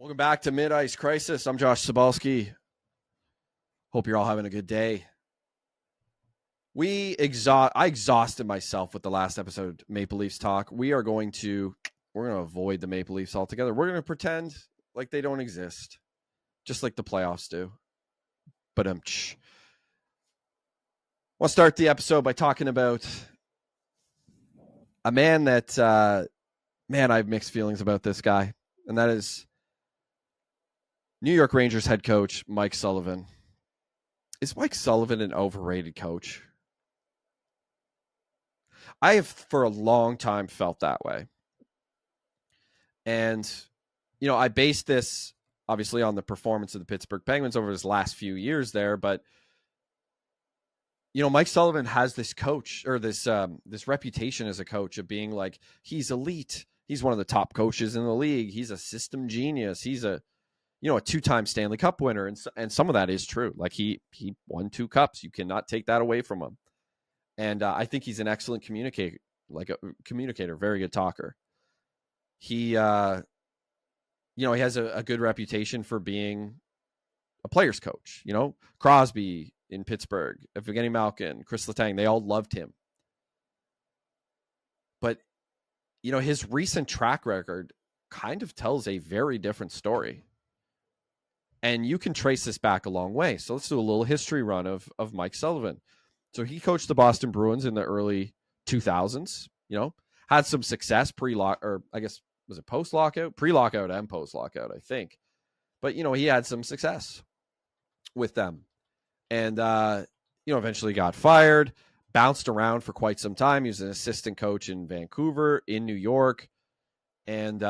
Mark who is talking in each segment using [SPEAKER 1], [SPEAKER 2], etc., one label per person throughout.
[SPEAKER 1] Welcome back to Mid-Ice Crisis. I'm Josh Cybulski. Hope you're all having a good day. I exhausted myself with the last episode, Maple Leafs talk. We're going to avoid the Maple Leafs altogether. We're going to pretend like they don't exist, just like the playoffs do. But I'll start the episode by talking about a man that, I have mixed feelings about this guy, and that is New York Rangers head coach Mike Sullivan. Is Mike Sullivan an overrated coach? I have for a long time felt that way. And, I based this obviously on the performance of the Pittsburgh Penguins over his last few years there. But, Mike Sullivan has this coach or this reputation as a coach of being like, he's elite. He's one of the top coaches in the league. He's a system genius. He's a two-time Stanley Cup winner, and some of that is true. Like he won 2 cups. You cannot take that away from him. And I think he's an excellent communicator, very good talker. He, he has a good reputation for being a player's coach. Crosby in Pittsburgh, Evgeny Malkin, Chris Letang, they all loved him. But, his recent track record kind of tells a very different story. And you can trace this back a long way. So let's do a little history run of Mike Sullivan. So he coached the Boston Bruins in the early 2000s, had some success was it post-lockout? Pre-lockout and post-lockout, I think. But, he had some success with them. And, eventually got fired, bounced around for quite some time. He was an assistant coach in Vancouver, in New York, and,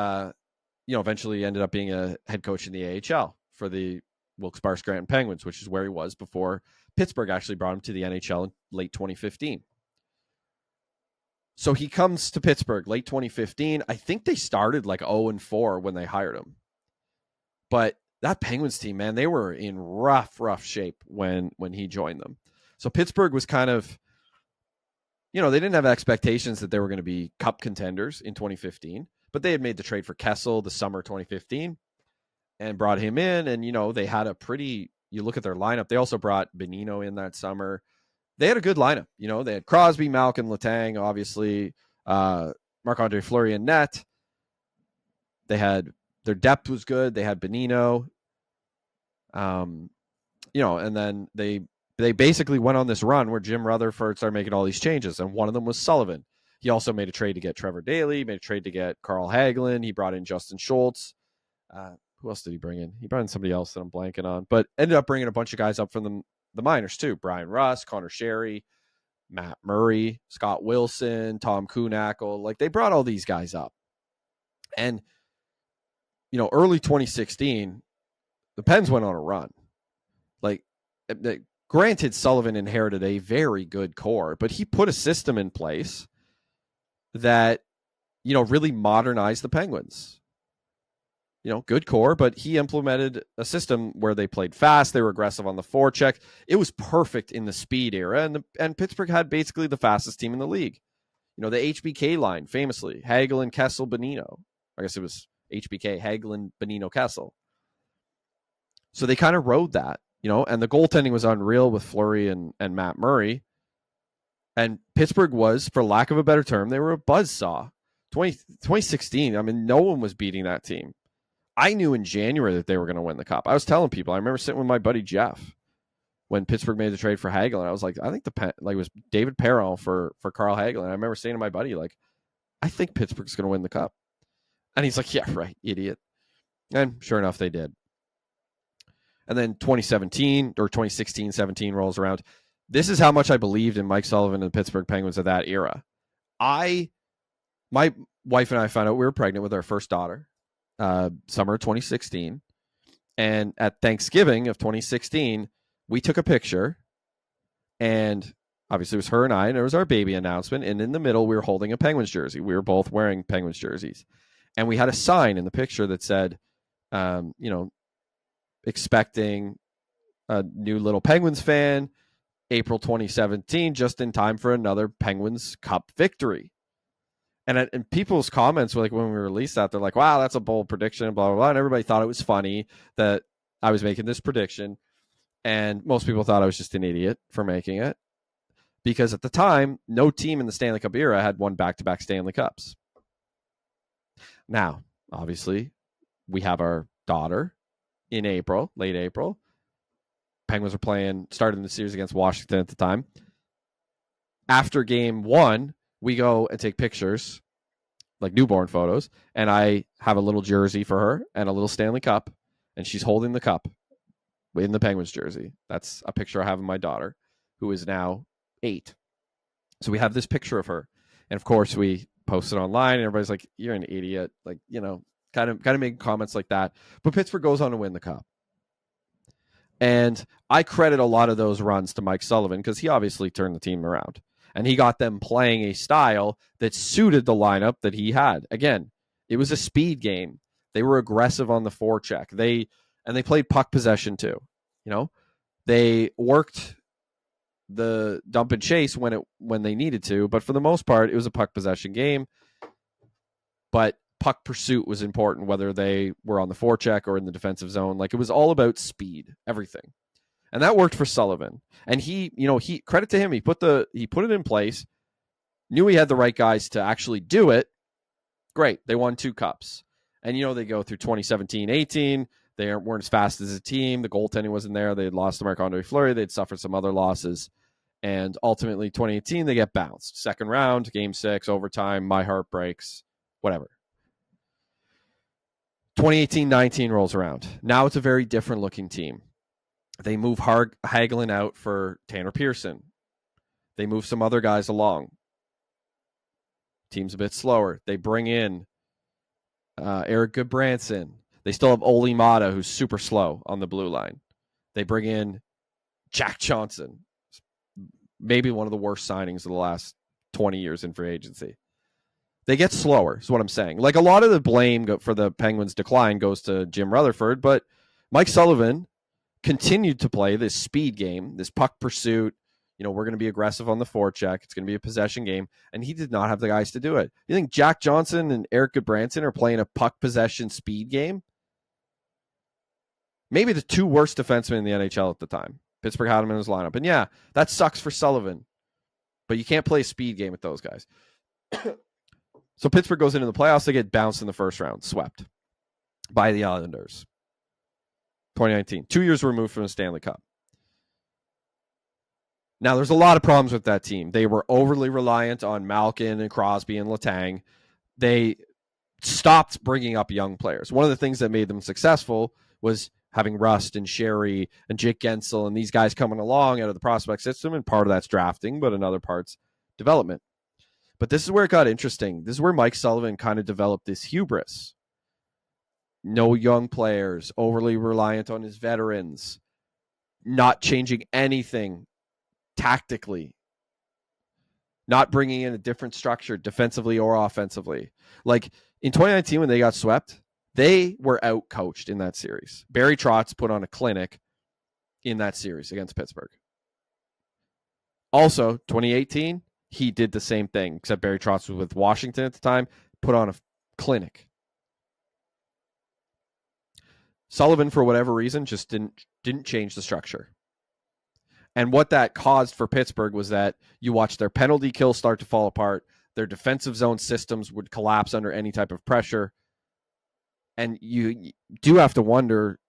[SPEAKER 1] eventually ended up being a head coach in the AHL for the Wilkes-Barre Scranton Penguins, which is where he was before Pittsburgh actually brought him to the NHL in late 2015. So he comes to Pittsburgh late 2015. I think they started like 0-4 when they hired him. But that Penguins team, man, they were in rough shape when he joined them. So Pittsburgh was kind of, they didn't have expectations that they were going to be cup contenders in 2015, but they had made the trade for Kessel the summer 2015. And brought him in, and, they had you look at their lineup, they also brought Bonino in that summer. They had a good lineup. They had Crosby, Malkin, Letang, obviously, Marc-Andre Fleury and net. Their depth was good. They had Bonino. And then they basically went on this run where Jim Rutherford started making all these changes, and one of them was Sullivan. He also made a trade to get Trevor Daley, made a trade to get Carl Hagelin. He brought in Justin Schultz. Who else did he bring in? He brought in somebody else that I'm blanking on, but ended up bringing a bunch of guys up from the minors too. Brian Russ, Connor Sherry, Matt Murray, Scott Wilson, Tom Kuhnackel. Like, they brought all these guys up. And, early 2016, the Pens went on a run. Like, granted, Sullivan inherited a very good core, but he put a system in place that, really modernized the Penguins. Good core, but he implemented a system where they played fast. They were aggressive on the forecheck. It was perfect in the speed era, and Pittsburgh had basically the fastest team in the league. The HBK line, famously, Hagelin, Kessel, Bonino. I guess it was HBK, Hagelin, Bonino, Kessel. So they kind of rode that, and the goaltending was unreal with Fleury and Matt Murray. And Pittsburgh was, for lack of a better term, they were a buzzsaw. 2016, no one was beating that team. I knew in January that they were going to win the cup. I was telling people. I remember sitting with my buddy Jeff when Pittsburgh made the trade for Hagelin. I was like, I think it was David Perron for Carl Hagelin. I remember saying to my buddy, like, I think Pittsburgh's going to win the cup. And he's like, yeah, right, idiot. And sure enough, they did. And then 2016-17 rolls around. This is how much I believed in Mike Sullivan and the Pittsburgh Penguins of that era. My wife and I found out we were pregnant with our first daughter. Summer 2016, and at Thanksgiving of 2016 we took a picture, and obviously it was her and I, and it was our baby announcement, and in the middle we were holding a Penguins jersey. We were both wearing Penguins jerseys, and we had a sign in the picture that said expecting a new little Penguins fan, April 2017, just in time for another Penguins Cup victory. And people's comments were like, when we released that, they're like, wow, that's a bold prediction, blah, blah, blah. And everybody thought it was funny that I was making this prediction. And most people thought I was just an idiot for making it. Because at the time, no team in the Stanley Cup era had won back-to-back Stanley Cups. Now, obviously, we have our daughter in April, late April. Penguins were starting the series against Washington at the time. After game 1, we go and take pictures, like newborn photos, and I have a little jersey for her and a little Stanley Cup, and she's holding the cup in the Penguins jersey. That's a picture I have of my daughter, who is now 8. So we have this picture of her, and of course we post it online, and everybody's like, "You're an idiot," like, kind of making comments like that. But Pittsburgh goes on to win the cup. And I credit a lot of those runs to Mike Sullivan because he obviously turned the team around. And he got them playing a style that suited the lineup that he had. Again, it was a speed game. They were aggressive on the forecheck. They played puck possession too. They worked the dump and chase when they needed to, but for the most part, it was a puck possession game. But puck pursuit was important, whether they were on the forecheck or in the defensive zone. Like, it was all about speed, everything. And that worked for Sullivan. And he credit to him, he put it in place, knew he had the right guys to actually do it. Great. They won 2 cups. And they go through 2017-18. They weren't as fast as a team. The goaltending wasn't there. They had lost to Marc-Andre Fleury. They'd suffered some other losses. And ultimately, 2018, they get bounced. Second round, game 6, overtime, my heart breaks, whatever. 2018-19 rolls around. Now it's a very different looking team. They move Hagelin out for Tanner Pearson. They move some other guys along. Team's a bit slower. They bring in Eric Goodbranson. They still have Oli Mata, who's super slow on the blue line. They bring in Jack Johnson, maybe one of the worst signings of the last 20 years in free agency. They get slower, is what I'm saying. Like, a lot of the blame for the Penguins' decline goes to Jim Rutherford, but Mike Sullivan continued to play this speed game, this puck pursuit. We're going to be aggressive on the forecheck. It's going to be a possession game, and he did not have the guys to do it. You think Jack Johnson and Eric Goodbranson are playing a puck possession speed game? Maybe the 2 worst defensemen in the NHL at the time. Pittsburgh had him in his lineup. And yeah, that sucks for Sullivan, but you can't play a speed game with those guys. So Pittsburgh goes into the playoffs. They get bounced in the first round, swept by the Islanders. 2019, 2 years removed from the Stanley Cup. Now, there's a lot of problems with that team. They were overly reliant on Malkin and Crosby and Letang. They stopped bringing up young players. One of the things that made them successful was having Rust and Sherry and Jake Gensel and these guys coming along out of the prospect system, and part of that's drafting, but another part's development. But this is where it got interesting. This is where Mike Sullivan kind of developed this hubris. No young players, overly reliant on his veterans, not changing anything tactically, not bringing in a different structure defensively or offensively. Like, in 2019 when they got swept, they were out-coached in that series. Barry Trotz put on a clinic in that series against Pittsburgh. Also, 2018, he did the same thing, except Barry Trotz was with Washington at the time, put on a clinic. Sullivan, for whatever reason, just didn't change the structure. And what that caused for Pittsburgh was that you watched their penalty kill start to fall apart. Their defensive zone systems would collapse under any type of pressure. And you do have to wonder,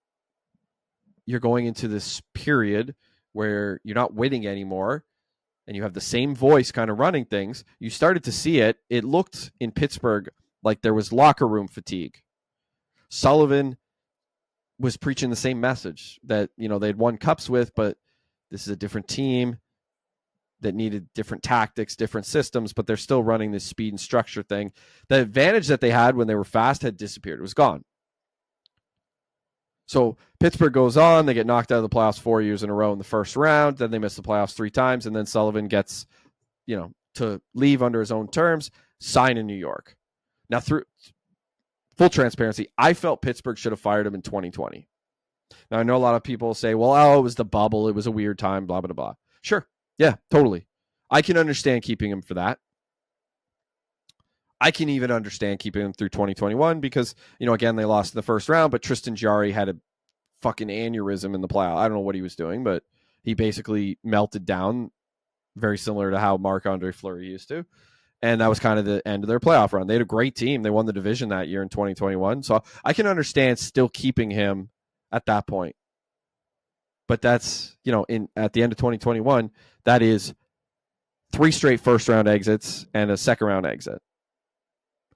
[SPEAKER 1] you're going into this period where you're not winning anymore, and you have the same voice kind of running things. You started to see it. It looked in Pittsburgh like there was locker room fatigue. Sullivan was preaching the same message that, they'd won cups with, but this is a different team that needed different tactics, different systems, but they're still running this speed and structure thing. The advantage that they had when they were fast had disappeared. It was gone. So Pittsburgh goes on. They get knocked out of the playoffs 4 years in a row in the first round. Then they miss the playoffs 3 times. And then Sullivan gets, to leave under his own terms, sign in New York. Now, through full transparency, I felt Pittsburgh should have fired him in 2020. Now, I know a lot of people say, well, it was the bubble. It was a weird time, blah, blah, blah. Sure. Yeah, totally. I can understand keeping him for that. I can even understand keeping him through 2021 because, again, they lost in the first round, but Tristan Jarry had a fucking aneurysm in the playoff. I don't know what he was doing, but he basically melted down, very similar to how Marc-Andre Fleury used to. And that was kind of the end of their playoff run. They had a great team. They won the division that year in 2021. So I can understand still keeping him at that point. But that's, at the end of 2021, that is 3 straight first-round exits and a second-round exit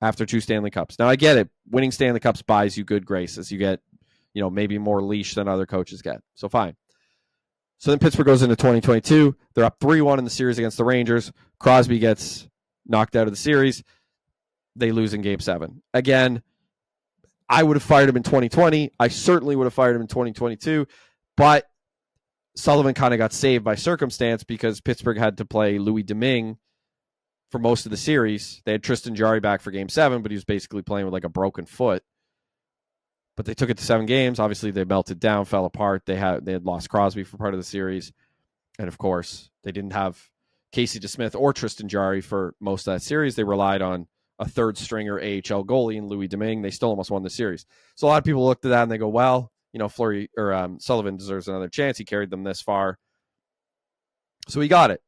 [SPEAKER 1] after 2 Stanley Cups. Now, I get it. Winning Stanley Cups buys you good graces. You get, maybe more leash than other coaches get. So fine. So then Pittsburgh goes into 2022. They're up 3-1 in the series against the Rangers. Crosby gets knocked out of the series. They lose in Game 7. Again, I would have fired him in 2020. I certainly would have fired him in 2022. But Sullivan kind of got saved by circumstance because Pittsburgh had to play Louis Domingue for most of the series. They had Tristan Jarry back for Game 7, but he was basically playing with like a broken foot. But they took it to 7 games. Obviously, they melted down, fell apart. They had lost Crosby for part of the series. And, of course, they didn't have Casey DeSmith or Tristan Jarry for most of that series. They relied on a third-stringer AHL goalie in Louis Domingue. They still almost won the series. So a lot of people looked at that and they go, well, Fleury or Sullivan deserves another chance. He carried them this far. So he got it.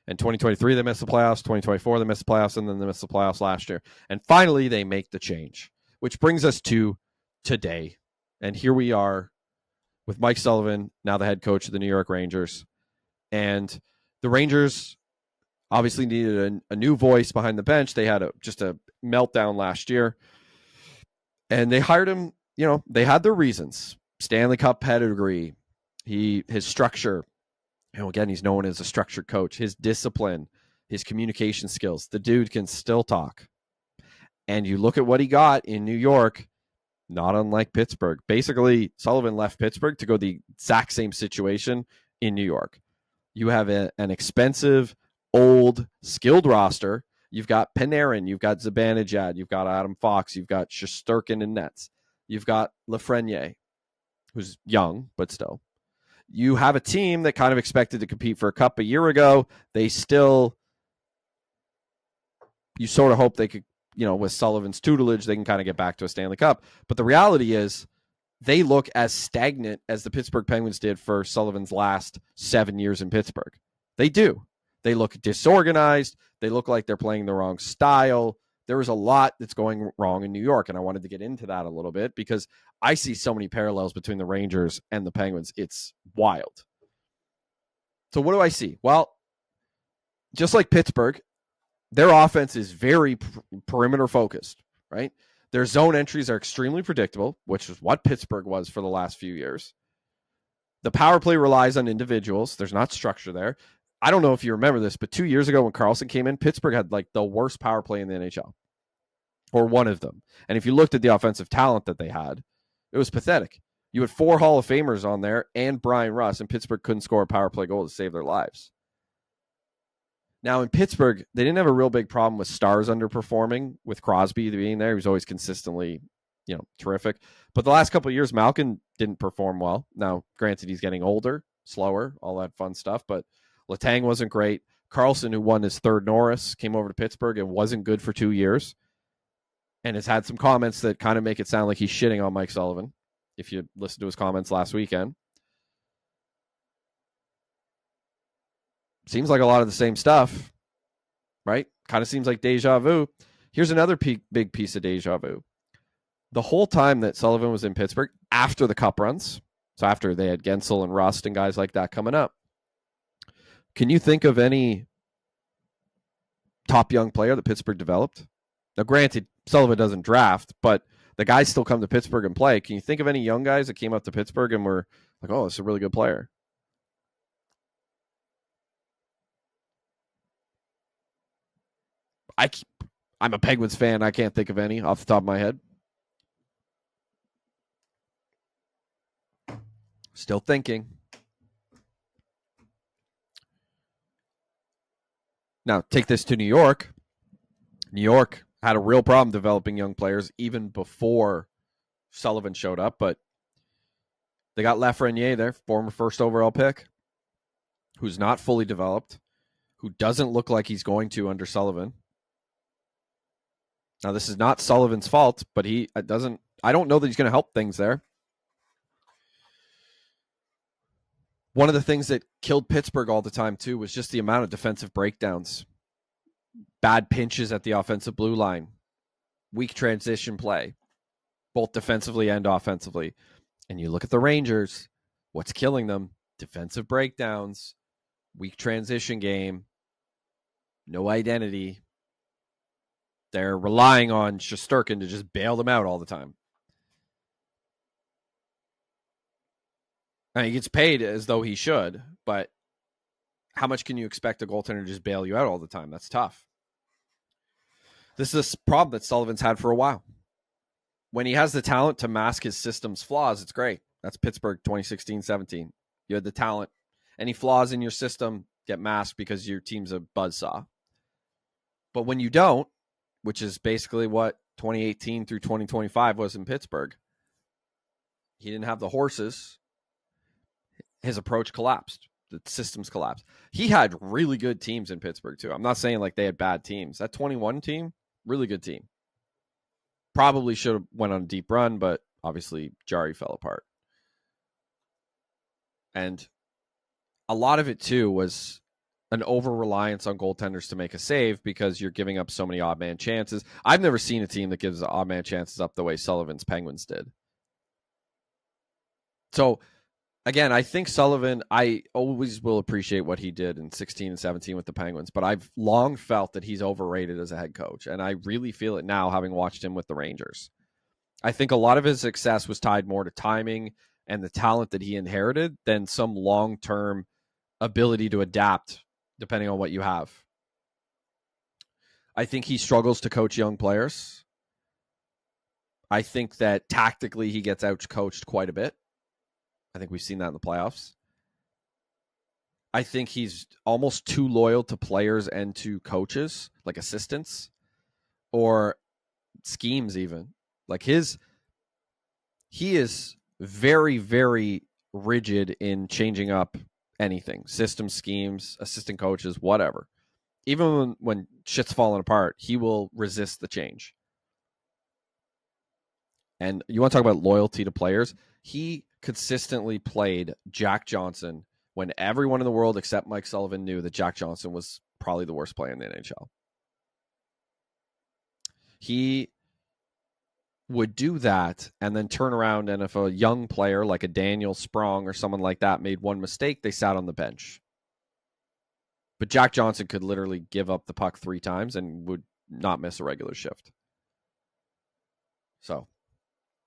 [SPEAKER 1] In 2023, they missed the playoffs. 2024, they missed the playoffs, and then they missed the playoffs last year. And finally, they make the change, which brings us to today. And here we are with Mike Sullivan, now the head coach of the New York Rangers. And the Rangers obviously needed a new voice behind the bench. They had just a meltdown last year. And they hired him, they had their reasons. Stanley Cup pedigree, his structure. Again, he's known as a structured coach. His discipline, his communication skills. The dude can still talk. And you look at what he got in New York, not unlike Pittsburgh. Basically, Sullivan left Pittsburgh to go the exact same situation in New York. You have an expensive, old, skilled roster. You've got Panarin. You've got Zibanejad. You've got Adam Fox. You've got Shesterkin and Nets. You've got Lafreniere, who's young, but still. You have a team that kind of expected to compete for a cup a year ago. They still, you sort of hope they could, with Sullivan's tutelage, they can kind of get back to a Stanley Cup. But the reality is they look as stagnant as the Pittsburgh Penguins did for Sullivan's last 7 years in Pittsburgh. They do. They look disorganized. They look like they're playing the wrong style. There is a lot that's going wrong in New York, and I wanted to get into that a little bit because I see so many parallels between the Rangers and the Penguins. It's wild. So what do I see? Well, just like Pittsburgh, their offense is very perimeter focused, right? Their zone entries are extremely predictable, which is what Pittsburgh was for the last few years. The power play relies on individuals. There's not structure there. I don't know if you remember this, but 2 years ago when Carlson came in, Pittsburgh had like the worst power play in the NHL, or one of them. And if you looked at the offensive talent that they had, it was pathetic. You had 4 Hall of Famers on there and Brian Russ, and Pittsburgh couldn't score a power play goal to save their lives. Now in Pittsburgh, they didn't have a real big problem with stars underperforming, with Crosby being there. He was always consistently, terrific. But the last couple of years, Malkin didn't perform well. Now, granted, he's getting older, slower, all that fun stuff, but Letang wasn't great. Carlson, who won his 3rd Norris, came over to Pittsburgh and wasn't good for 2 years and has had some comments that kind of make it sound like he's shitting on Mike Sullivan, if you listen to his comments last weekend. Seems like a lot of the same stuff, right? Kind of seems like deja vu. Here's another big piece of deja vu. The whole time that Sullivan was in Pittsburgh, after the cup runs, so after they had Gensel and Rust and guys like that coming up, can you think of any top young player that Pittsburgh developed? Now, granted, Sullivan doesn't draft, but the guys still come to Pittsburgh and play. Can you think of any young guys that came up to Pittsburgh and were like, oh, this is a really good player? I'm a Penguins fan. I can't think of any off the top of my head. Still thinking. Now, take this to New York. New York had a real problem developing young players even before Sullivan showed up, but they got Lafreniere there, former 1st overall pick, who's not fully developed, who doesn't look like he's going to under Sullivan. Now, this is not Sullivan's fault, but I don't know that he's going to help things there. One of the things that killed Pittsburgh all the time, too, was just the amount of defensive breakdowns, bad pinches at the offensive blue line, weak transition play, both defensively and offensively. And you look at the Rangers, what's killing them? Defensive breakdowns, weak transition game, no identity. They're relying on Shesterkin to just bail them out all the time. And he gets paid as though he should, but how much can you expect a goaltender to just bail you out all the time? That's tough. This is a problem that Sullivan's had for a while. When he has the talent to mask his system's flaws, it's great. That's Pittsburgh 2016-17. You had the talent. Any flaws in your system get masked because your team's a buzzsaw. But when you don't, which is basically what 2018 through 2025 was in Pittsburgh, he didn't have the horses. His approach collapsed. The systems collapsed. He had really good teams in Pittsburgh, too. I'm not saying like they had bad teams. That 21 team, really good team. Probably should have went on a deep run, but obviously Jari fell apart. And a lot of it, too, was an over-reliance on goaltenders to make a save because you're giving up so many odd-man chances. I've never seen a team that gives odd-man chances up the way Sullivan's Penguins did. So, again, I think Sullivan, I always will appreciate what he did in 16 and 17 with the Penguins, but I've long felt that he's overrated as a head coach, and I really feel it now having watched him with the Rangers. I think a lot of his success was tied more to timing and the talent that he inherited than some long-term ability to adapt depending on what you have. I think he struggles to coach young players. I think that tactically he gets out-coached quite a bit. I think we've seen that in the playoffs. I think he's almost too loyal to players and to coaches, like assistants or schemes even. Like he is very, very rigid in changing up anything, system, schemes, assistant coaches, whatever. Even when shit's falling apart, he will resist the change. And you want to talk about loyalty to players? He consistently played Jack Johnson when everyone in the world except Mike Sullivan knew that Jack Johnson was probably the worst player in the NHL. He would do that and then turn around, and if a young player like a Daniel Sprong or someone like that made one mistake, they sat on the bench. But Jack Johnson could literally give up the puck 3 times and would not miss a regular shift. So,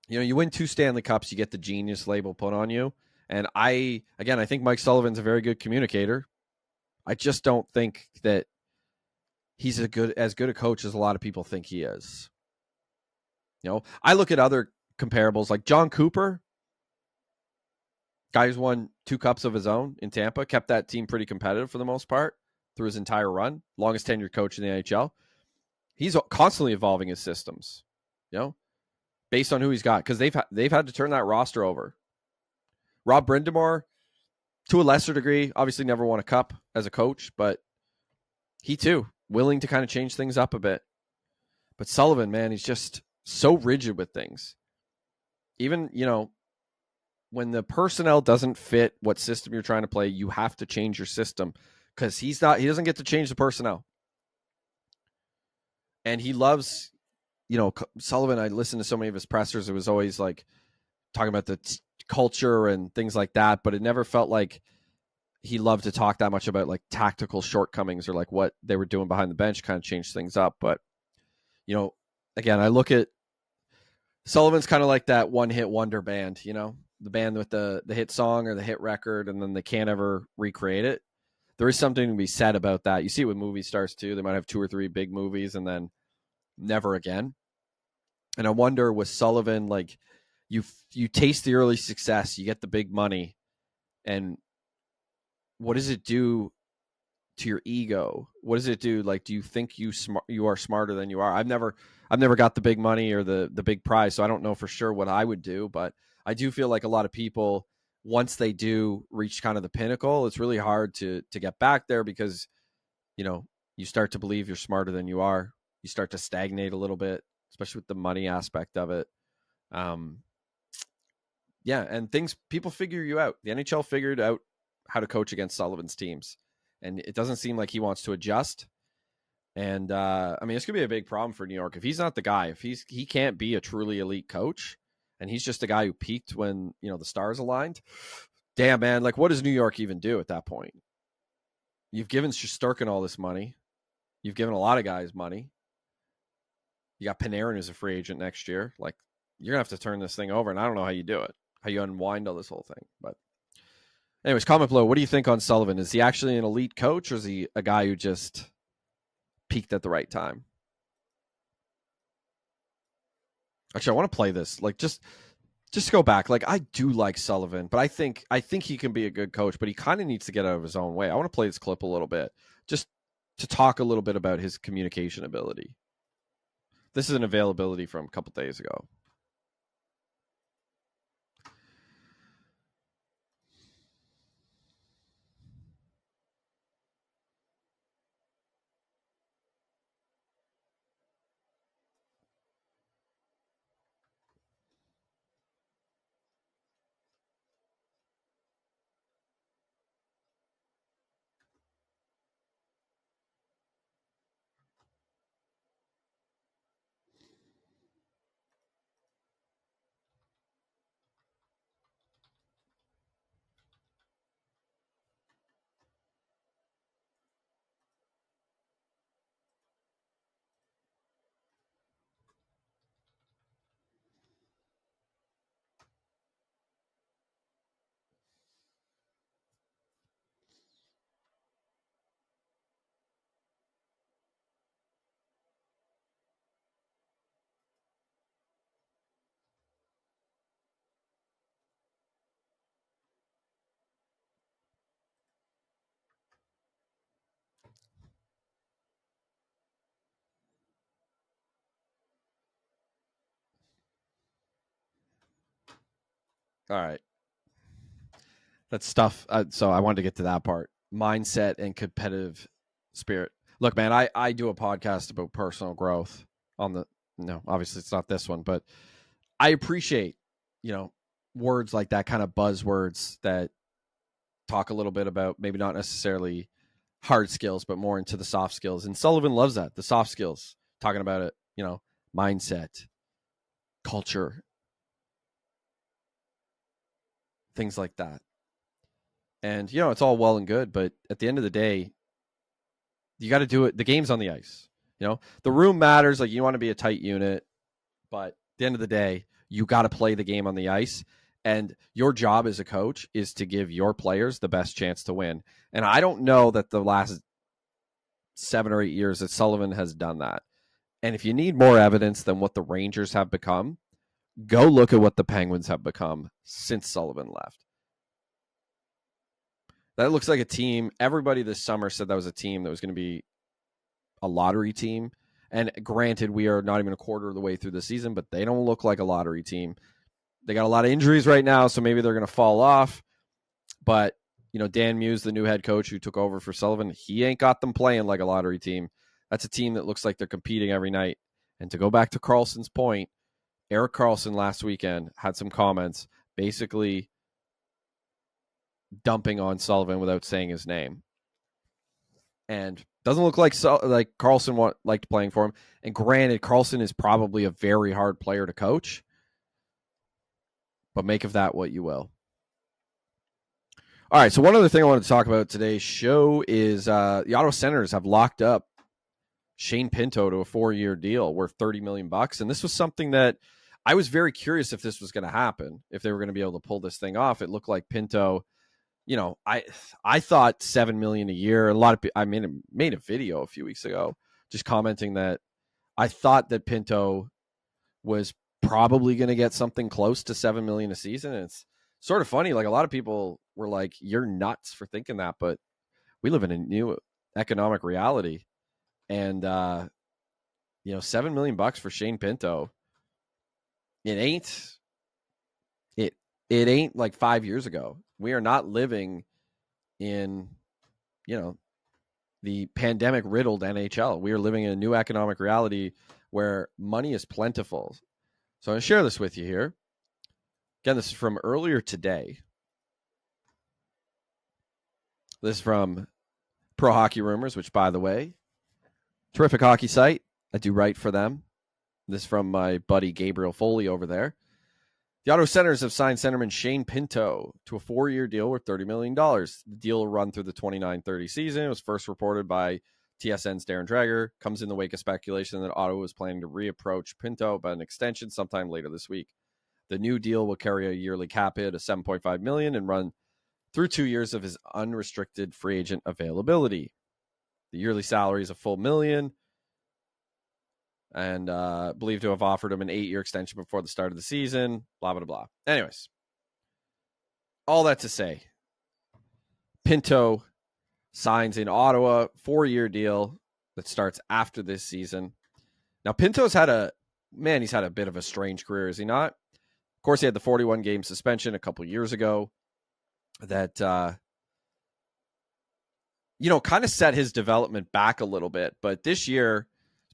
[SPEAKER 1] you win 2 Stanley Cups, you get the genius label put on you. And I think Mike Sullivan's a very good communicator. I just don't think that he's as good a coach as a lot of people think he is. I look at other comparables like John Cooper, guy who's won 2 cups of his own in Tampa, kept that team pretty competitive for the most part through his entire run, longest tenured coach in the NHL. He's constantly evolving his systems, based on who he's got, because they've had to turn that roster over. Rob Brind'Amour, to a lesser degree, obviously never won a cup as a coach, but he too willing to kind of change things up a bit. But Sullivan, man, he's just so rigid with things. Even, when the personnel doesn't fit what system you're trying to play, you have to change your system because he doesn't get to change the personnel. And he loves, Sullivan, I listened to so many of his pressers. It was always like talking about the culture and things like that, but it never felt like he loved to talk that much about like tactical shortcomings or like what they were doing behind the bench kind of changed things up. But, again, I look at Sullivan's kind of like that one-hit wonder band, the band with the hit song or the hit record, and then they can't ever recreate it. There is something to be said about that. You see it with movie stars too. They might have 2 or 3 big movies and then never again. And I wonder with Sullivan, like you taste the early success, you get the big money, and what does it do to your ego? What does it do? Like, do you think you are smarter than you are? I've never got the big money or the big prize, so I don't know for sure what I would do, but I do feel like a lot of people, once they do reach kind of the pinnacle, it's really hard to get back there because, you start to believe you're smarter than you are. You start to stagnate a little bit. especially with the money aspect of it. Yeah, and people figure you out. The NHL figured out how to coach against Sullivan's teams, and it doesn't seem like he wants to adjust. And I mean, it's gonna be a big problem for New York if he's not the guy. If he can't be a truly elite coach, and he's just a guy who peaked when the stars aligned. Damn, man! Like, what does New York even do at that point? You've given Shesterkin all this money. You've given a lot of guys money. You got Panarin as a free agent next year. Like, you're gonna have to turn this thing over, and I don't know how you do it. How you unwind all this whole thing. But anyways, comment below. What do you think on Sullivan? Is he actually an elite coach, or is he a guy who just peaked at the right time? Actually, I want to play this. Like, just go back. Like, I do like Sullivan, but I think he can be a good coach, but he kind of needs to get out of his own way. I want to play this clip a little bit, just to talk a little bit about his communication ability. This is an availability from a couple days ago. All right. That's stuff. So I wanted to get to that part. Mindset and competitive spirit. Look, man, I do a podcast about personal growth on the, no, obviously it's not this one, but I appreciate, words like that, kind of buzzwords that talk a little bit about maybe not necessarily hard skills, but more into the soft skills. And Sullivan loves that, the soft skills, talking about it, mindset, culture, things like that. And, it's all well and good, but at the end of the day, you got to do it. The game's on the ice. The room matters. Like, you want to be a tight unit, but at the end of the day, you got to play the game on the ice. And your job as a coach is to give your players the best chance to win. And I don't know that the last 7 or 8 years that Sullivan has done that. And if you need more evidence than what the Rangers have become, go look at what the Penguins have become since Sullivan left. That looks like a team. Everybody this summer said that was a team that was going to be a lottery team. And granted, we are not even a quarter of the way through the season, but they don't look like a lottery team. They got a lot of injuries right now, so maybe they're going to fall off. But, Dan Muse, the new head coach who took over for Sullivan, he ain't got them playing like a lottery team. That's a team that looks like they're competing every night. And to go back to Carlson's point, Erik Karlsson last weekend had some comments basically dumping on Sullivan without saying his name. And doesn't look like Karlsson liked playing for him. And granted, Karlsson is probably a very hard player to coach. But make of that what you will. All right, so one other thing I wanted to talk about today's show is the Ottawa Senators have locked up Shane Pinto to a 4-year deal worth $30 million. And this was something that I was very curious if this was going to happen, if they were going to be able to pull this thing off. It looked like Pinto, I thought $7 million a year. A lot of I made a video a few weeks ago just commenting that I thought that Pinto was probably going to get something close to $7 million a season. And it's sort of funny. Like, a lot of people were like, "You're nuts for thinking that," but we live in a new economic reality, and $7 million for Shane Pinto. It ain't like 5 years ago. We are not living in, the pandemic riddled NHL. We are living in a new economic reality where money is plentiful. So I'm going to share this with you here. Again, this is from earlier today. This is from Pro Hockey Rumors, which, by the way, terrific hockey site. I do write for them. This is from my buddy Gabriel Foley over there. The Ottawa Senators have signed centerman Shane Pinto to a 4-year deal worth $30 million. The deal will run through the 29-30 season. It was first reported by TSN's Darren Dreger. Comes in the wake of speculation that Ottawa is planning to reapproach Pinto about an extension sometime later this week. The new deal will carry a yearly cap hit of $7.5 million and run through 2 years of his unrestricted free agent availability. The yearly salary is a full $1 million. And believed to have offered him an 8-year extension before the start of the season, blah, blah, blah. Anyways, all that to say, Pinto signs in Ottawa, 4-year deal that starts after this season. Now, Pinto's had he's had a bit of a strange career, is he not? Of course, he had the 41-game suspension a couple years ago that, kind of set his development back a little bit. But this year,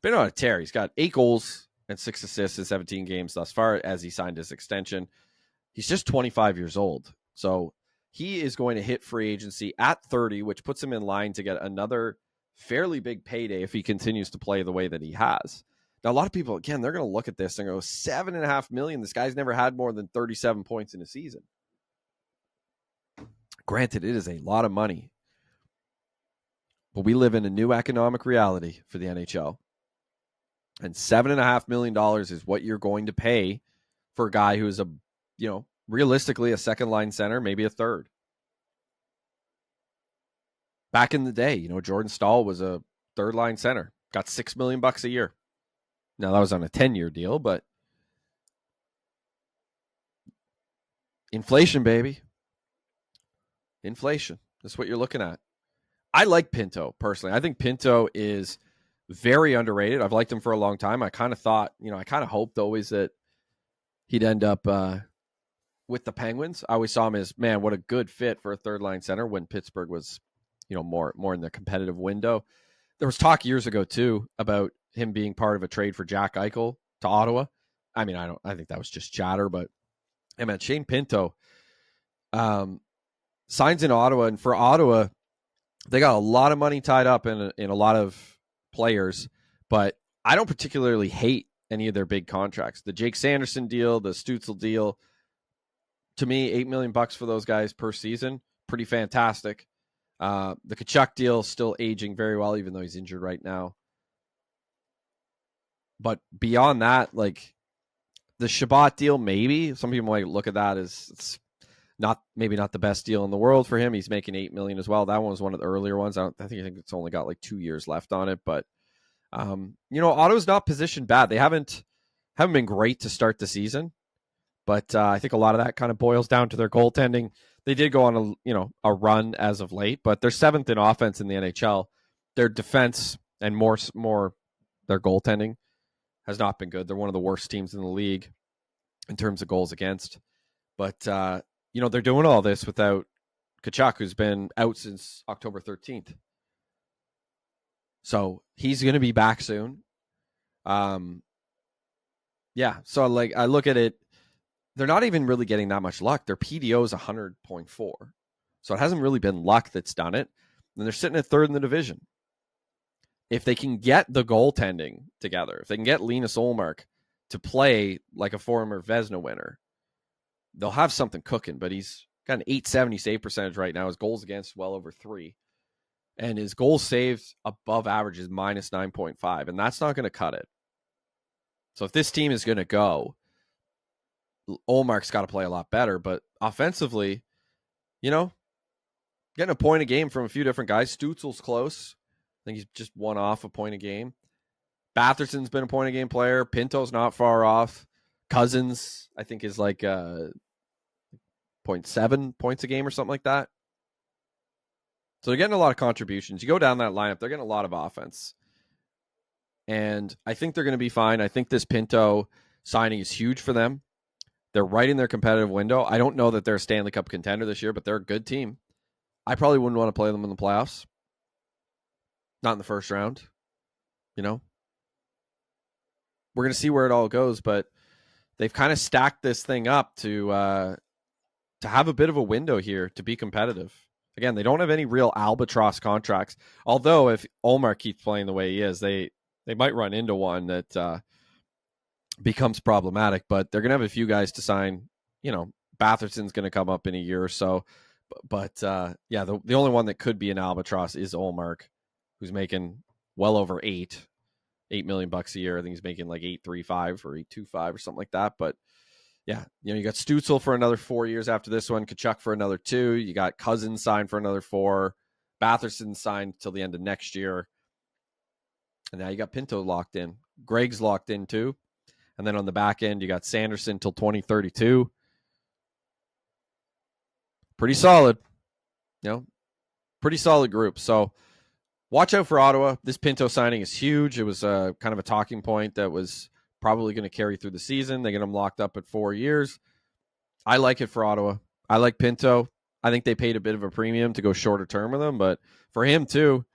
[SPEAKER 1] been on a tear. He's got 8 goals and 6 assists in 17 games thus far as he signed his extension. He's just 25 years old. So he is going to hit free agency at 30, which puts him in line to get another fairly big payday if he continues to play the way that he has. Now, a lot of people, again, they're going to look at this and go, $7.5 million. This guy's never had more than 37 points in a season. Granted, it is a lot of money. But we live in a new economic reality for the NHL. And $7.5 million is what you're going to pay for a guy who is realistically a second line center, maybe a third. Back in the day, Jordan Staal was a third line center, got $6 million a year. Now that was on a 10-year deal, but inflation, baby. Inflation. That's what you're looking at. I like Pinto personally. I think Pinto is very underrated. I've liked him for a long time. I kind of thought, I kind of hoped always that he'd end up with the Penguins. I always saw him as, man, what a good fit for a third line center when Pittsburgh was, more in the competitive window. There was talk years ago too about him being part of a trade for Jack Eichel to Ottawa. I mean, I think that was just chatter, but Shane Pinto signs in Ottawa, and for Ottawa, they got a lot of money tied up in a lot of players, but I don't particularly hate any of their big contracts. The Jake Sanderson deal, the Stützle deal, to me, $8 million for those guys per season, pretty fantastic. The Tkachuk deal still aging very well, even though he's injured right now. But beyond that, like the Shabbat deal, maybe some people might look at that as it's maybe not the best deal in the world for him. He's making $8 million as well. That one was one of the earlier ones. I think it's only got like 2 years left on it, but Ottawa's not positioned bad. They haven't been great to start the season, but I think a lot of that kind of boils down to their goaltending. They did go on a run as of late, but they're 7th in offense in the NHL. Their defense and more their goaltending has not been good. They're one of the worst teams in the league in terms of goals against, but they're doing all this without Tkachuk, who's been out since October 13th. So he's going to be back soon. So like I look at it, they're not even really getting that much luck. Their PDO is 100.4. So it hasn't really been luck that's done it. And they're sitting at 3rd in the division. If they can get the goaltending together, if they can get Linus Ullmark to play like a former Vezina winner, they'll have something cooking. But he's got an .870 save percentage right now. His goals against well over 3. And his goals saved above average is minus 9.5. And that's not going to cut it. So if this team is going to go, Ullmark's got to play a lot better. But offensively, getting a point a game from a few different guys. Stützle's close. I think he's just one off a point a game. Batherson's been a point a game player. Pinto's not far off. Cousins, I think, is like 0.7 points a game or something like that. So they're getting a lot of contributions. You go down that lineup, they're getting a lot of offense. And I think they're going to be fine. I think this Pinto signing is huge for them. They're right in their competitive window. I don't know that they're a Stanley Cup contender this year, but they're a good team. I probably wouldn't want to play them in the playoffs. Not in the first round, we're going to see where it all goes, but they've kind of stacked this thing up to have a bit of a window here to be competitive. Again, they don't have any real albatross contracts. Although if Ullmark keeps playing the way he is, they might run into one that becomes problematic. But they're going to have a few guys to sign. You know, Batherson's going to come up in a year or so. But the only one that could be an albatross is Ullmark, who's making well over $8 million a year. I think he's making like 8.35 or 8.25 or something like that. But yeah, you know, you got Stützle for another 4 years after this one, Tkachuk for another 2. You got Cousins signed for another 4. Batherson signed till the end of next year. And now you got Pinto locked in. Greg's locked in too. And then on the back end, you got Sanderson till 2032. Pretty solid. You know, pretty solid group. So watch out for Ottawa. This Pinto signing is huge. It was kind of a talking point that was probably going to carry through the season. They get him locked up at 4 years. I like it for Ottawa. I like Pinto. I think they paid a bit of a premium to go shorter term with him, but for him too,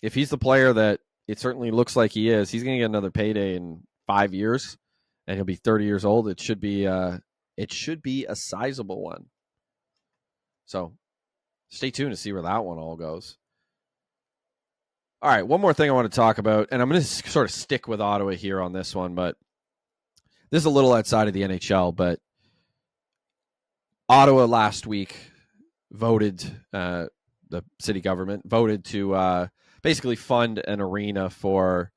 [SPEAKER 1] if he's the player that it certainly looks like he is, he's going to get another payday in 5 years, and he'll be 30 years old. It should be a sizable one. So stay tuned to see where that one all goes. All right, one more thing I want to talk about, and I'm going to sort of stick with Ottawa here on this one, but this is a little outside of the NHL, but Ottawa last week voted, the city government voted to basically fund an arena for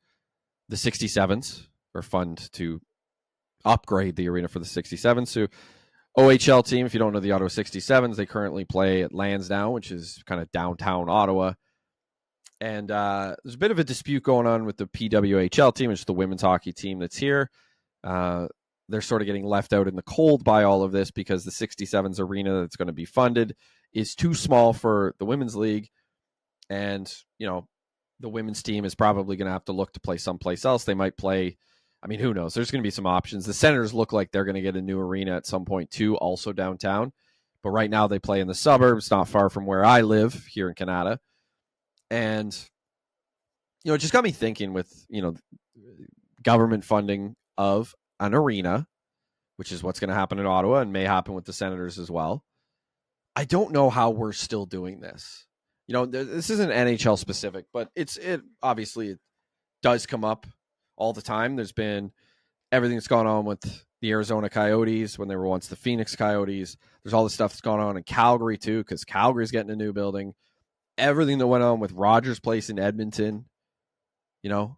[SPEAKER 1] the 67s, or fund to upgrade the arena for the 67s. So OHL team, if you don't know the Ottawa 67s, they currently play at Lansdowne, which is kind of downtown Ottawa. And there's a bit of a dispute going on with the PWHL team, which is the women's hockey team that's here. They're sort of getting left out in the cold by all of this because the 67s arena that's going to be funded is too small for the women's league. And, you know, the women's team is probably going to have to look to play someplace else. They might play, I mean, who knows? There's going to be some options. The Senators look like they're going to get a new arena at some point too, also downtown. But right now they play in the suburbs, not far from where I live here in Canada. And, you know, it just got me thinking with, you know, government funding of an arena, which is what's going to happen in Ottawa and may happen with the Senators as well. I don't know how we're still doing this. You know, this isn't NHL specific, but it obviously it does come up all the time. There's been everything that's gone on with the Arizona Coyotes when they were once the Phoenix Coyotes. There's all the stuff that's gone on in Calgary too, because Calgary's getting a new building. Everything that went on with Rogers Place in Edmonton, you know,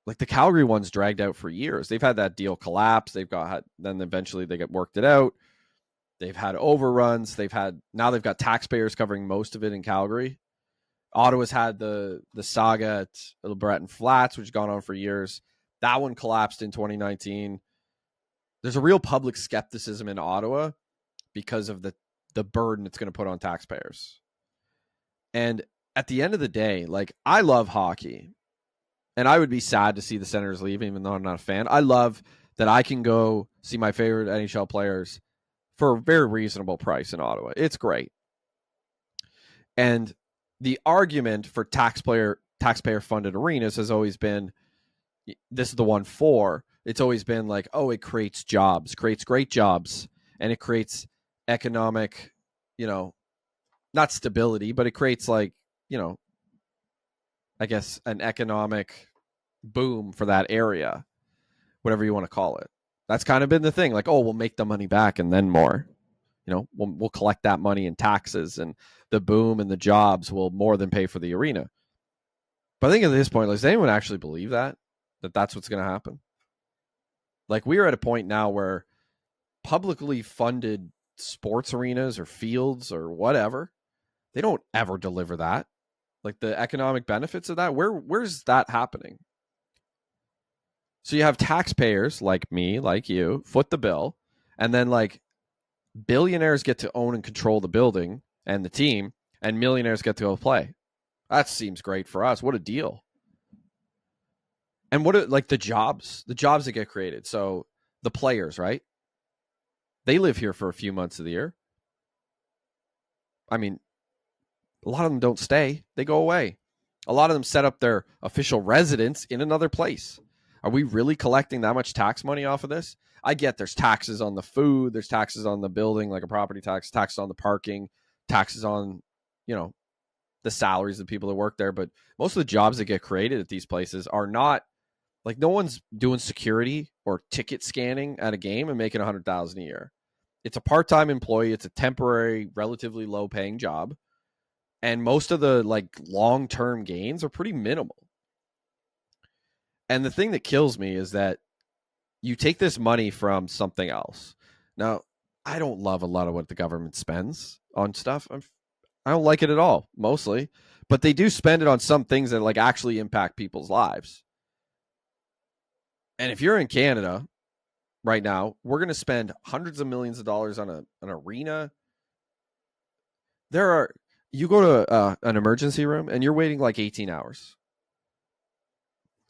[SPEAKER 1] like the Calgary one's dragged out for years. They've had that deal collapse. Then eventually they get worked it out. They've had overruns. Now they've got taxpayers covering most of it in Calgary. Ottawa's had the saga at Little Breton Flats, which has gone on for years. That one collapsed in 2019. There's a real public skepticism in Ottawa because of the burden it's going to put on taxpayers. And at the end of the day, like, I love hockey, and I would be sad to see the Senators leave, even though I'm not a fan. I love that I can go see my favorite NHL players for a very reasonable price in Ottawa. It's great. And the argument for taxpayer-funded arenas has always been, this is the one for, it's always been like, oh, it creates jobs, creates great jobs, and it creates economic, you know, not stability, but it creates, like, you know, I guess an economic boom for that area, whatever you want to call it. That's kind of been the thing. Like, oh, we'll make the money back and then more. You know, we'll collect that money in taxes, and the boom and the jobs will more than pay for the arena. But I think at this point, like, does anyone actually believe that that's what's going to happen? Like, we are at a point now where publicly funded sports arenas or fields or whatever, they don't ever deliver that. Like, the economic benefits of that, where's that happening? So you have taxpayers like me, like you, foot the bill, and then, like, billionaires get to own and control the building and the team, and millionaires get to go play. That seems great for us. What a deal. And like the jobs that get created. So the players, right? They live here for a few months of the year. I mean, a lot of them don't stay. They go away. A lot of them set up their official residence in another place. Are we really collecting that much tax money off of this? I get there's taxes on the food, there's taxes on the building, like a property tax, taxes on the parking, taxes on, the salaries of people that work there. But most of the jobs that get created at these places are not like, no one's doing security or ticket scanning at a game and making $100,000 a year. It's a part-time employee. It's a temporary, relatively low-paying job, and most of the like long-term gains are pretty minimal. And the thing that kills me is that you take this money from something else. Now, I don't love a lot of what the government spends on stuff. I don't like it at all, mostly, but they do spend it on some things that like actually impact people's lives. And if you're in Canada right now, we're going to spend hundreds of millions of dollars on an arena. You go to an emergency room and you're waiting like 18 hours.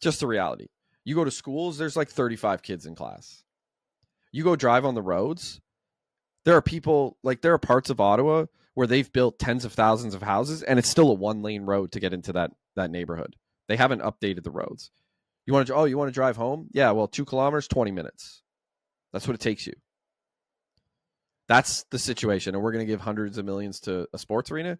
[SPEAKER 1] Just the reality. You go to schools, there's like 35 kids in class. You go drive on the roads, there are parts of Ottawa where they've built tens of thousands of houses and it's still a 1-lane road to get into that neighborhood. They haven't updated the roads. You want to drive home? Yeah, well, 2 kilometers, 20 minutes. That's what it takes you. That's the situation. And we're going to give hundreds of millions to a sports arena.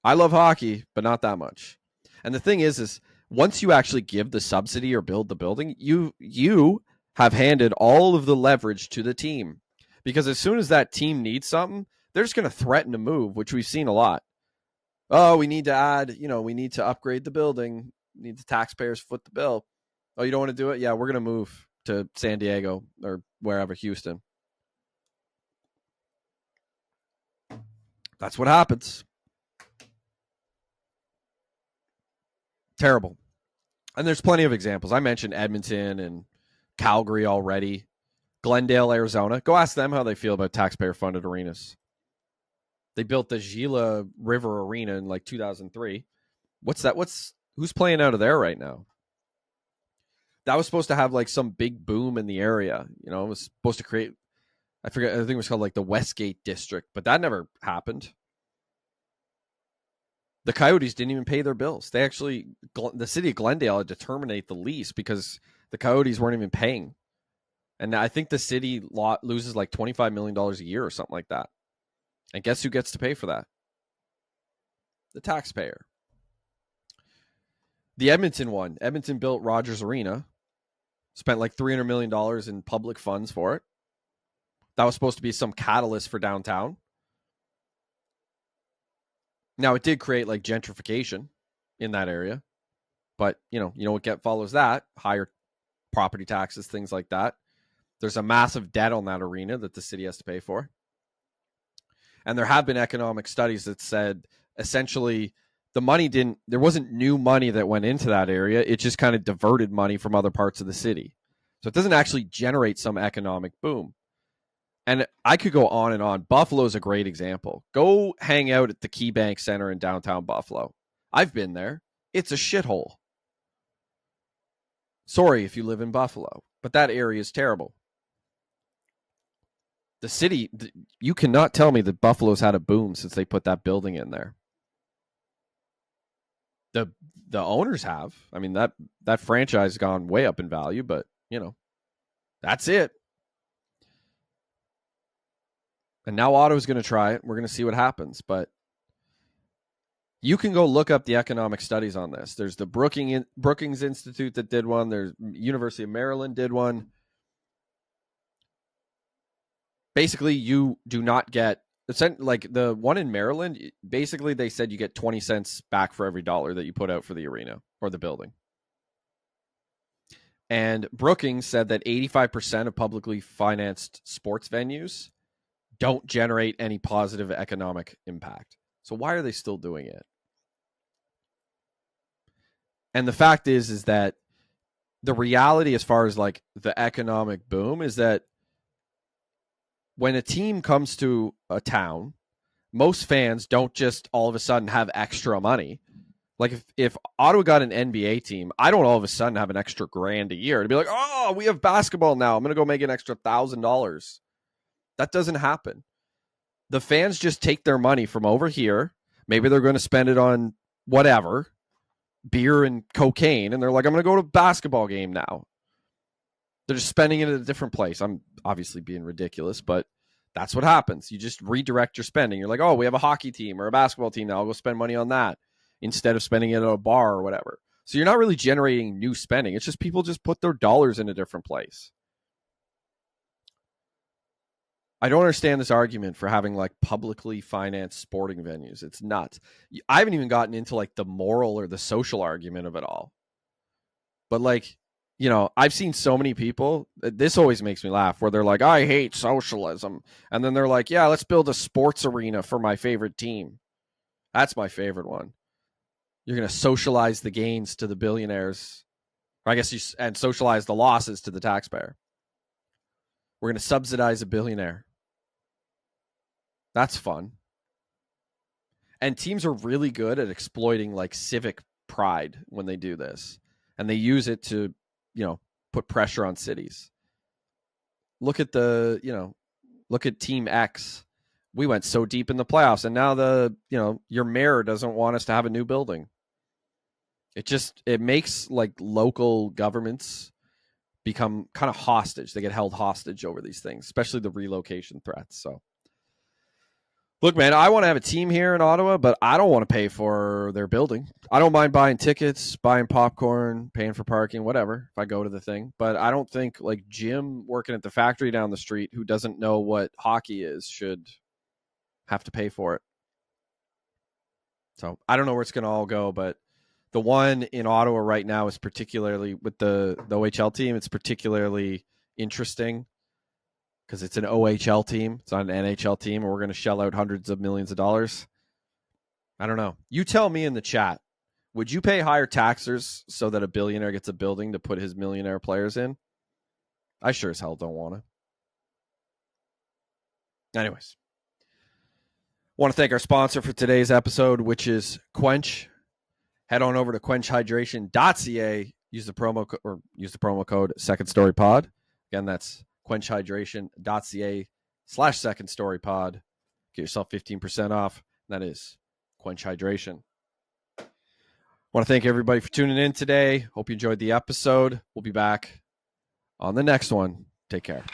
[SPEAKER 1] I love hockey, but not that much. And the thing is once you actually give the subsidy or build the building, you have handed all of the leverage to the team. Because as soon as that team needs something, they're just going to threaten to move, which we've seen a lot. Oh, we need to add, we need to upgrade the building. We need the taxpayers foot the bill. Oh, you don't want to do it? Yeah, we're going to move to San Diego or wherever, Houston. That's what happens. Terrible. And there's plenty of examples. I mentioned Edmonton and Calgary already. Glendale, Arizona. Go ask them how they feel about taxpayer-funded arenas. They built the Gila River Arena in like 2003. What's that? Who's playing out of there right now? That was supposed to have like some big boom in the area. It was supposed to create, I think it was called like the Westgate District, but that never happened. The Coyotes didn't even pay their bills. The city of Glendale had to terminate the lease because the Coyotes weren't even paying. And I think the city loses like $25 million a year or something like that. And guess who gets to pay for that? The taxpayer. The Edmonton one. Edmonton built Rogers Arena. Spent like $300 million in public funds for it. That was supposed to be some catalyst for downtown. Now, it did create like gentrification in that area. But, what follows that? Higher property taxes, things like that. There's a massive debt on that arena that the city has to pay for. And there have been economic studies that said essentially there wasn't new money that went into that area. It just kind of diverted money from other parts of the city. So it doesn't actually generate some economic boom. And I could go on and on. Buffalo is a great example. Go hang out at the KeyBank Center in downtown Buffalo. I've been there. It's a shithole. Sorry if you live in Buffalo, but that area is terrible. The city, you cannot tell me that Buffalo's had a boom since they put that building in there. The owners have. I mean, that franchise has gone way up in value, but, that's it. And now Ottawa's going to try it. We're going to see what happens. But you can go look up the economic studies on this. There's the Brookings Institute that did one. There's University of Maryland did one. Basically, you do not get, like the one in Maryland, basically they said you get 20 cents back for every dollar that you put out for the arena or the building. And Brookings said that 85% of publicly financed sports venues don't generate any positive economic impact. So why are they still doing it? And the fact is that the reality as far as like the economic boom is that when a team comes to a town, most fans don't just all of a sudden have extra money. Like if Ottawa got an NBA team, I don't all of a sudden have an extra $1,000 a year to be like, oh, we have basketball now. I'm going to go make an extra $1,000. That doesn't happen. The fans just take their money from over here. Maybe they're going to spend it on whatever, beer and cocaine, and they're like, I'm going to go to a basketball game now. They're just spending it at a different place. I'm obviously being ridiculous, but that's what happens. You just redirect your spending. You're like, oh, we have a hockey team or a basketball team now. I'll go spend money on that instead of spending it at a bar or whatever. So you're not really generating new spending. It's just people just put their dollars in a different place. I don't understand this argument for having like publicly financed sporting venues. It's nuts. I haven't even gotten into like the moral or the social argument of it all. But like, you know, I've seen so many people, this always makes me laugh, where they're like, I hate socialism. And then they're like, yeah, let's build a sports arena for my favorite team. That's my favorite one. You're going to socialize the gains to the billionaires. Or I guess and socialize the losses to the taxpayer. We're going to subsidize a billionaire. That's fun. And teams are really good at exploiting like civic pride when they do this. And they use it to, you know, put pressure on cities. Look at Team X. We went so deep in the playoffs, and now your mayor doesn't want us to have a new building. It makes like local governments become kind of hostage. They get held hostage over these things, especially the relocation threats. So look, man, I want to have a team here in Ottawa, but I don't want to pay for their building. I don't mind buying tickets, buying popcorn, paying for parking, whatever, if I go to the thing. But I don't think like Jim working at the factory down the street who doesn't know what hockey is should have to pay for it. So I don't know where it's going to all go, but the one in Ottawa right now is particularly with the OHL team. It's particularly interesting because it's an OHL team. It's not an NHL team, and we're going to shell out hundreds of millions of dollars. I don't know. You tell me in the chat. Would you pay higher taxes so that a billionaire gets a building to put his millionaire players in? I sure as hell don't want to. Anyways. I want to thank our sponsor for today's episode, which is Cwench. Head on over to quenchhydration.ca. Use the promo code Second Story Pod. Again, that's quenchhydration.ca/Second Story Pod. Get yourself 15% off. That is Cwench Hydration. I want to thank everybody for tuning in today. Hope you enjoyed the episode. We'll be back on the next one. Take care.